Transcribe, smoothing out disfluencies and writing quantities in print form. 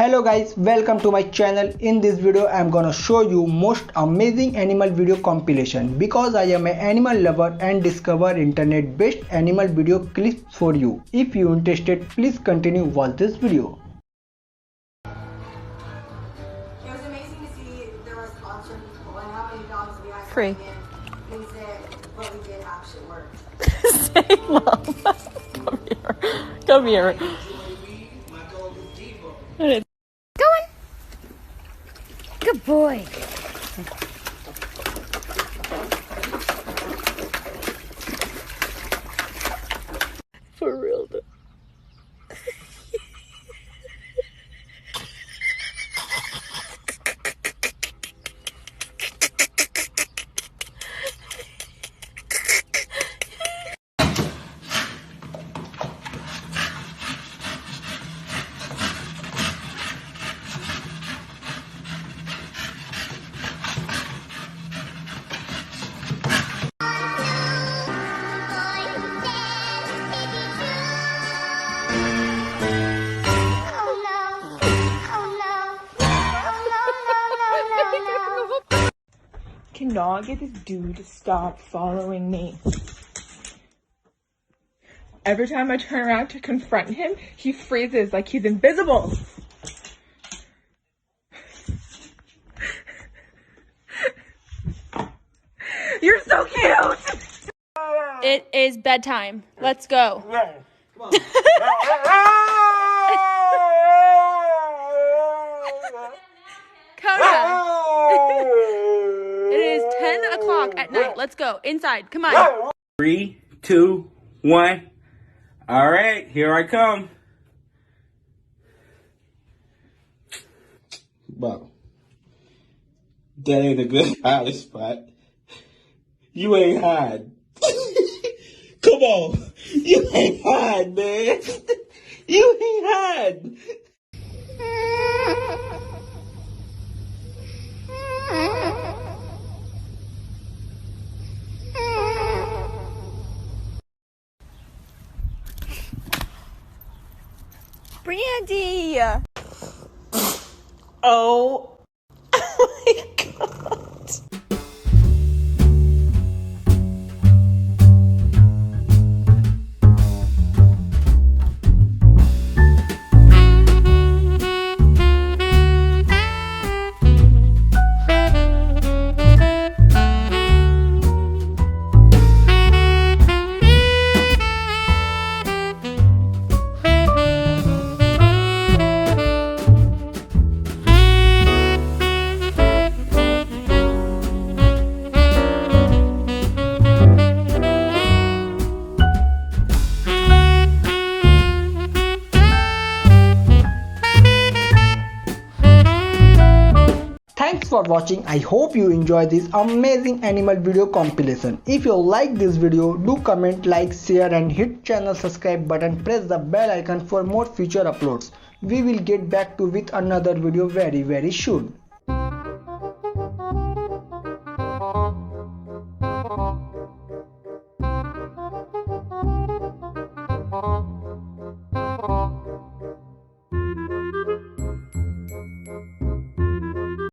Hello guys, welcome to my channel. In this video I am gonna show you most amazing animal video compilation because I am an animal lover and discover internet best animal video clips for you. If you interested, please continue watch this video. It was amazing to see the response from people and how many dogs we had Free. means that what we did actually worked. Say mom. Come here. Come here. Going. Good boy. For real though. Cannot get this dude to stop following me. Every time I turn around to confront him, he freezes like he's invisible. You're so cute! It is bedtime. Let's go. Coda. It is 10 o'clock at night. Let's go. Inside. Come on. 3, 2, 1. All right, here I come. Bro, that ain't a good hiding spot. You ain't hide. Come on, you ain't hide, man. You ain't hide. Brandy! Oh my god. Thanks for watching. I hope you enjoy this amazing animal video compilation. If you like this video, do comment, like, share and hit channel subscribe button. Press the bell icon for more future uploads. We will get back to with another video very soon.